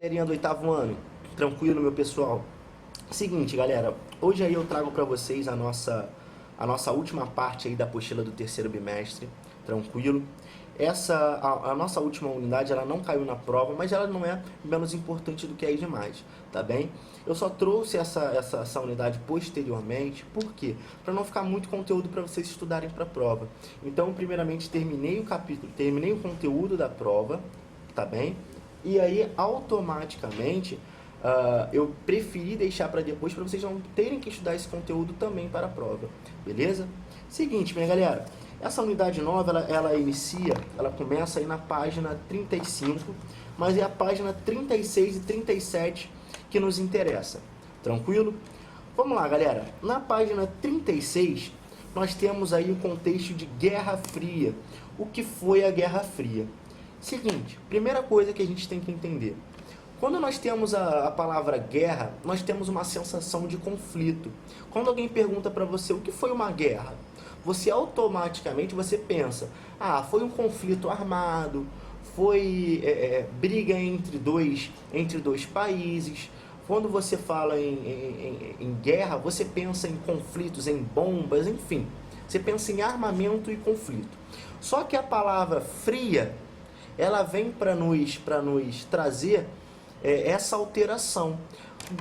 Galerinha do oitavo ano, tranquilo, meu pessoal? Seguinte, galera, hoje aí eu trago para vocês a nossa última parte aí da apostila do terceiro bimestre, tranquilo? A nossa última unidade, ela não caiu na prova, mas ela não é menos importante do que as demais, tá bem? Eu só trouxe essa unidade posteriormente, por quê? Para não ficar muito conteúdo para vocês estudarem para a prova. Então, primeiramente, terminei o capítulo, terminei o conteúdo da prova, tá bem? E aí, automaticamente, eu preferi deixar para depois, para vocês não terem que estudar esse conteúdo também para a prova, beleza? Seguinte, minha galera, essa unidade nova, ela começa aí na página 35, mas é a página 36 e 37 que nos interessa, tranquilo? Vamos lá, galera, na página 36, nós temos aí o contexto de Guerra Fria. O que foi a Guerra Fria? Seguinte, primeira coisa que a gente tem que entender. Quando nós temos a palavra guerra, nós temos uma sensação de conflito. Quando alguém pergunta para você o que foi uma guerra, você automaticamente pensa, foi um conflito armado, foi briga entre dois países. Quando você fala em guerra, você pensa em conflitos, em bombas, enfim. Você pensa em armamento e conflito. Só que a palavra fria, ela vem para nos trazer essa alteração.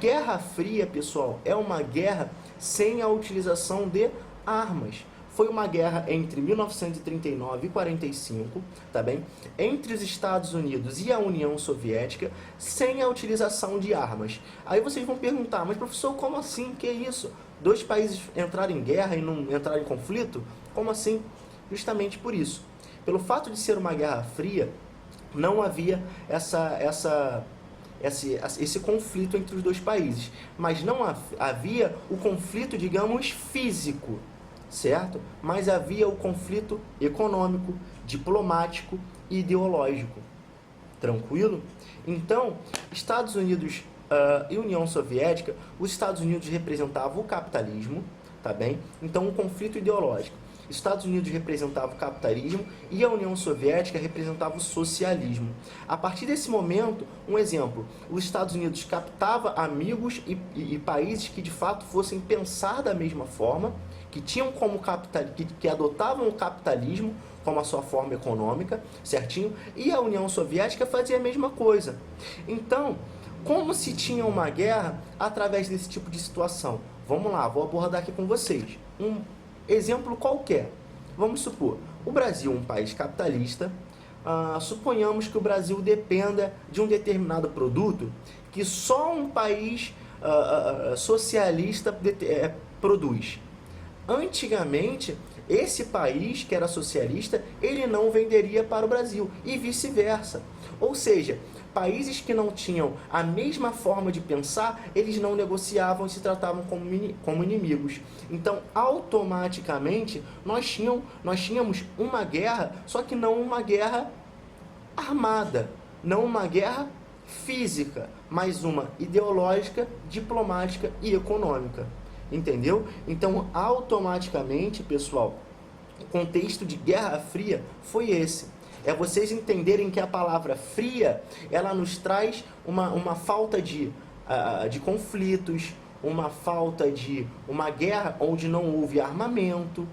Guerra Fria, pessoal, é uma guerra sem a utilização de armas. Foi uma guerra entre 1939 e 45, tá bem? Entre os Estados Unidos e a União Soviética, sem a utilização de armas. Aí vocês vão perguntar, mas professor, como assim? Que é isso? Dois países entraram em guerra e não entraram em conflito? Como assim? Justamente por isso. Pelo fato de ser uma guerra fria, não havia esse conflito entre os dois países. Mas não havia o conflito, digamos, físico, certo? Mas havia o conflito econômico, diplomático e ideológico. Tranquilo? Então, Estados Unidos e União Soviética, os Estados Unidos representavam o capitalismo, tá bem? Então, o conflito ideológico. Estados Unidos representava o capitalismo e a União Soviética representava o socialismo. A partir desse momento, um exemplo, os Estados Unidos captava amigos e países que de fato fossem pensar da mesma forma, que tinham como que adotavam o capitalismo como a sua forma econômica, certinho? E a União Soviética fazia a mesma coisa. Então, como se tinha uma guerra através desse tipo de situação? Vamos lá, vou abordar aqui com vocês. Um exemplo qualquer. Vamos supor, o Brasil é um país capitalista. Suponhamos que o Brasil dependa de um determinado produto que só um país socialista produz. Antigamente, esse país que era socialista, ele não venderia para o Brasil e vice-versa. Ou seja, países que não tinham a mesma forma de pensar, eles não negociavam e se tratavam como inimigos. Então, automaticamente, nós tínhamos uma guerra, só que não uma guerra armada, não uma guerra física, mas uma ideológica, diplomática e econômica. Entendeu? Então, automaticamente, pessoal, o contexto de Guerra Fria foi esse. É vocês entenderem que a palavra fria, ela nos traz uma falta de conflitos, uma falta de uma guerra onde não houve armamento,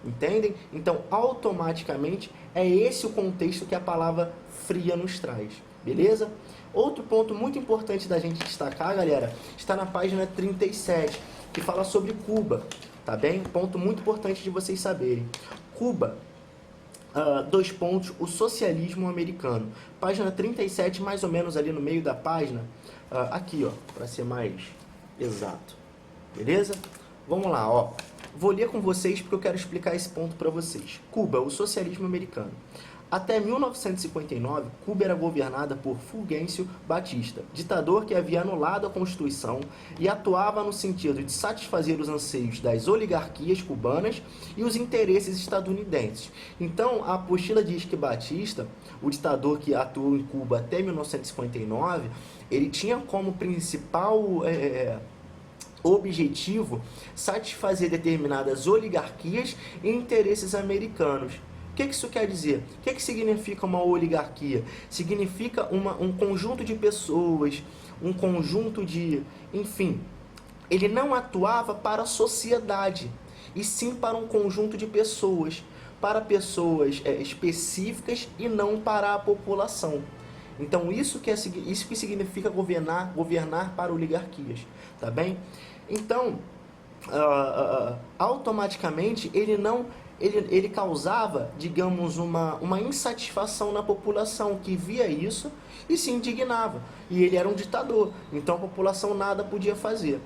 entendem? Então, automaticamente, é esse o contexto que a palavra fria nos traz, beleza? Outro ponto muito importante da gente destacar, galera, está na página 37, que fala sobre Cuba, tá bem? Ponto muito importante de vocês saberem. Cuba, dois pontos, o socialismo americano. Página 37, mais ou menos ali no meio da página, aqui, ó, para ser mais exato. Beleza? Vamos lá, ó. Vou ler com vocês porque eu quero explicar esse ponto para vocês. Cuba, o socialismo americano. Até 1959, Cuba era governada por Fulgêncio Batista, ditador que havia anulado a Constituição e atuava no sentido de satisfazer os anseios das oligarquias cubanas e os interesses estadunidenses. Então, a apostila diz que Batista, o ditador que atuou em Cuba até 1959, ele tinha como principal objetivo satisfazer determinadas oligarquias e interesses americanos, que isso quer dizer? O que significa uma oligarquia? Significa um conjunto de pessoas, um conjunto de... Enfim, ele não atuava para a sociedade, e sim para um conjunto de pessoas, para pessoas específicas e não para a população. Então isso que significa governar para oligarquias, tá bem? Então, automaticamente ele causava, digamos, uma insatisfação na população que via isso e se indignava. E ele era um ditador, então a população nada podia fazer.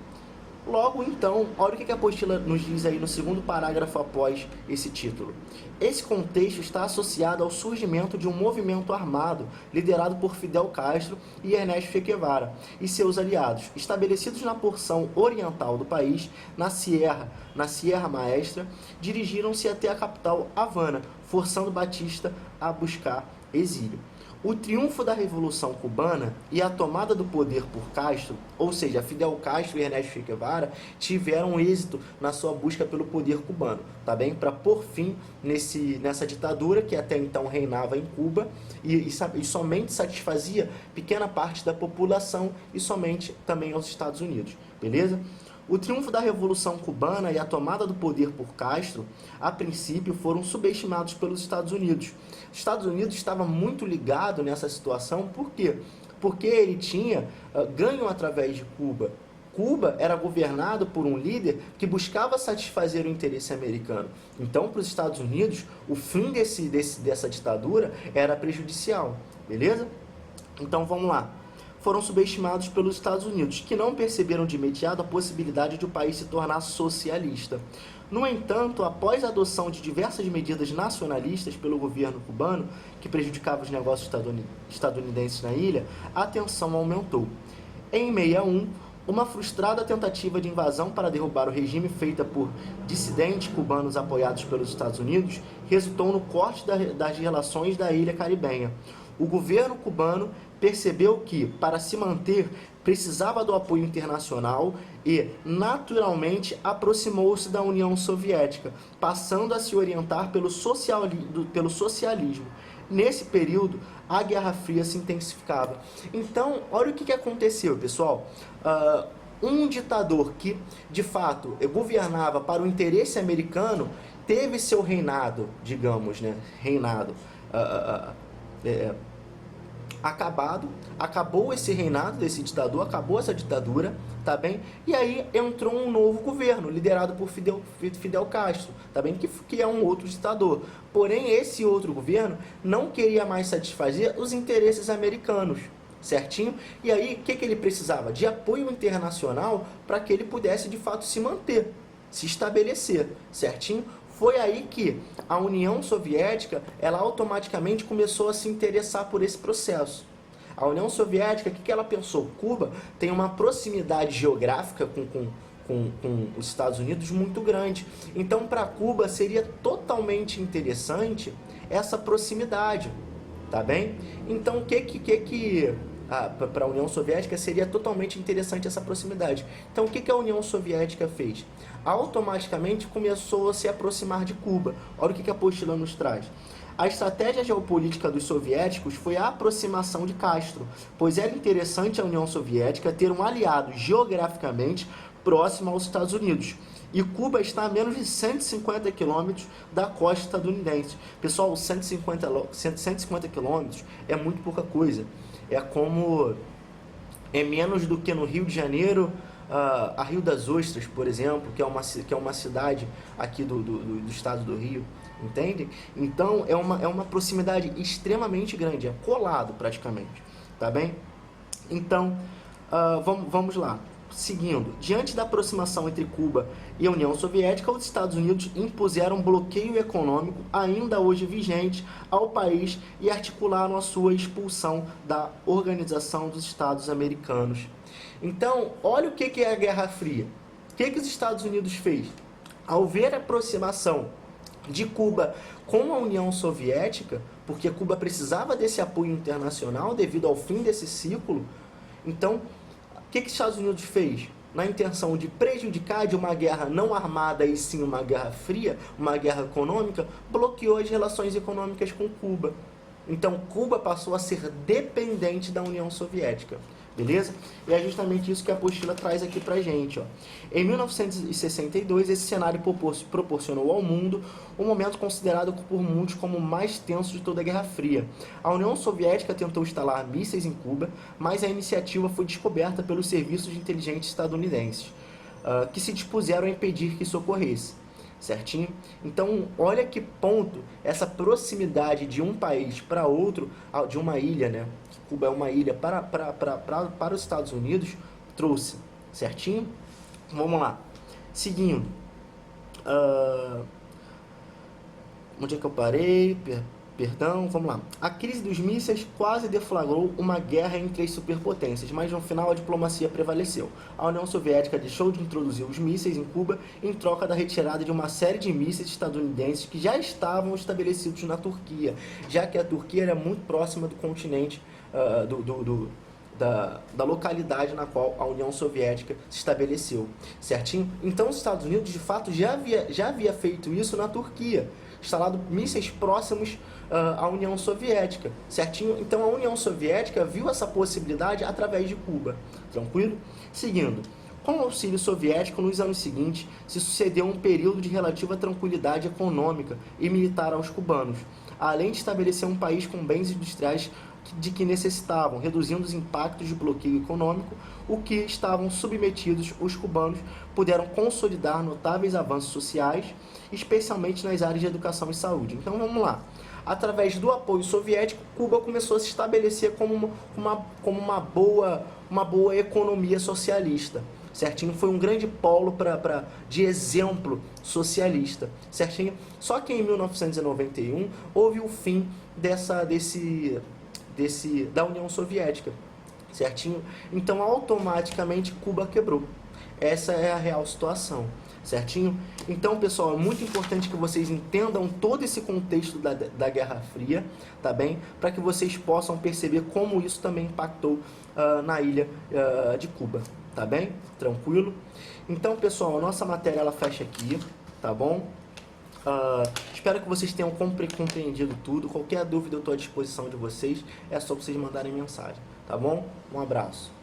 Logo, então, olha o que a apostila nos diz aí no segundo parágrafo após esse título. Esse contexto está associado ao surgimento de um movimento armado liderado por Fidel Castro e Ernesto Che Guevara e seus aliados, estabelecidos na porção oriental do país, na Sierra Maestra, dirigiram-se até a capital Havana, forçando Batista a buscar exílio. O triunfo da Revolução Cubana e a tomada do poder por Castro, ou seja, Fidel Castro e Ernesto Che Guevara, tiveram êxito na sua busca pelo poder cubano, tá bem? Para pôr fim nessa ditadura que até então reinava em Cuba e somente satisfazia pequena parte da população e somente também aos Estados Unidos, beleza? O triunfo da Revolução Cubana e a tomada do poder por Castro, a princípio, foram subestimados pelos Estados Unidos. Os Estados Unidos estava muito ligado nessa situação, por quê? Porque ele tinha ganho através de Cuba. Cuba era governado por um líder que buscava satisfazer o interesse americano. Então, para os Estados Unidos, o fim dessa ditadura era prejudicial, beleza? Então, vamos lá. Foram subestimados pelos Estados Unidos, que não perceberam de imediato a possibilidade de o país se tornar socialista. No entanto, após a adoção de diversas medidas nacionalistas pelo governo cubano, que prejudicavam os negócios estadunidenses na ilha, a tensão aumentou. Em 1961, uma frustrada tentativa de invasão para derrubar o regime feita por dissidentes cubanos apoiados pelos Estados Unidos resultou no corte das relações da ilha caribenha. O governo cubano percebeu que, para se manter, precisava do apoio internacional e, naturalmente, aproximou-se da União Soviética, passando a se orientar pelo socialismo. Nesse período, a Guerra Fria se intensificava. Então, olha o que aconteceu, pessoal. Um ditador que, de fato, governava para o interesse americano, teve seu reinado, digamos, né? Acabou esse reinado desse ditador, acabou essa ditadura, tá bem? E aí entrou um novo governo, liderado por Fidel Castro, tá bem? Que é um outro ditador. Porém, esse outro governo não queria mais satisfazer os interesses americanos, certinho? E aí, o que ele precisava? De apoio internacional para que ele pudesse, de fato, se manter, se estabelecer, certinho? Foi aí que a União Soviética, ela automaticamente começou a se interessar por esse processo. A União Soviética, o que ela pensou? Cuba tem uma proximidade geográfica com os Estados Unidos muito grande. Então, para Cuba, seria totalmente interessante essa proximidade, tá bem? Então, para a União Soviética seria totalmente interessante essa proximidade. Então, o que a União Soviética fez? Automaticamente começou a se aproximar de Cuba. Olha o que a apostila nos traz. A estratégia geopolítica dos soviéticos foi a aproximação de Castro, pois era interessante a União Soviética ter um aliado geograficamente próximo aos Estados Unidos. E Cuba está a menos de 150 quilômetros da costa estadunidense. Pessoal, 150 quilômetros é muito pouca coisa. É menos do que no Rio de Janeiro, a Rio das Ostras, por exemplo, que é uma cidade aqui do estado do Rio, entende? Então, é uma proximidade extremamente grande, é colado praticamente, tá bem? Então, vamos lá. Seguindo, diante da aproximação entre Cuba e a União Soviética, os Estados Unidos impuseram um bloqueio econômico ainda hoje vigente ao país e articularam a sua expulsão da Organização dos Estados Americanos. Então, olha o que é a Guerra Fria. O que os Estados Unidos fez? Ao ver a aproximação de Cuba com a União Soviética, porque Cuba precisava desse apoio internacional devido ao fim desse ciclo, então, o que os Estados Unidos fez? na intenção de prejudicar de uma guerra não armada e sim uma guerra fria, uma guerra econômica, bloqueou as relações econômicas com Cuba. Então, Cuba passou a ser dependente da União Soviética. Beleza? E é justamente isso que a apostila traz aqui pra gente. Ó. Em 1962, esse cenário proporcionou ao mundo um momento considerado por muitos como o mais tenso de toda a Guerra Fria. A União Soviética tentou instalar mísseis em Cuba, mas a iniciativa foi descoberta pelos serviços de inteligência estadunidenses, que se dispuseram a impedir que isso ocorresse. Certinho? Então, olha que ponto essa proximidade de um país para outro, de uma ilha, né? Cuba é uma ilha para os Estados Unidos, trouxe. Certinho? Vamos lá. Seguindo. Onde é que eu parei? Perdão, vamos lá. A crise dos mísseis quase deflagrou uma guerra entre as superpotências, mas no final a diplomacia prevaleceu. A União Soviética deixou de introduzir os mísseis em Cuba em troca da retirada de uma série de mísseis estadunidenses que já estavam estabelecidos na Turquia, já que a Turquia era muito próxima do continente, da localidade na qual a União Soviética se estabeleceu. Certinho? Então os Estados Unidos, de fato, já havia feito isso na Turquia, instalado mísseis próximos à União Soviética, certinho? Então a União Soviética viu essa possibilidade através de Cuba, tranquilo? Seguindo, com o auxílio soviético, nos anos seguintes, se sucedeu um período de relativa tranquilidade econômica e militar aos cubanos, além de estabelecer um país com bens industriais de que necessitavam, reduzindo os impactos de bloqueio econômico, o que estavam submetidos, os cubanos puderam consolidar notáveis avanços sociais, especialmente nas áreas de educação e saúde. Então vamos lá. Através do apoio soviético, Cuba começou a se estabelecer como uma boa economia socialista. Certinho? Foi um grande polo de exemplo socialista. Certinho? Só que em 1991 houve o fim da União Soviética, certinho? Então, automaticamente, Cuba quebrou. Essa é a real situação, certinho? Então, pessoal, é muito importante que vocês entendam todo esse contexto da Guerra Fria, tá bem? Para que vocês possam perceber como isso também impactou na ilha de Cuba, tá bem? Tranquilo? Então, pessoal, a nossa matéria ela fecha aqui, tá bom? Espero que vocês tenham compreendido tudo. Qualquer dúvida eu estou à disposição de vocês. É só vocês mandarem mensagem, tá bom? Um abraço.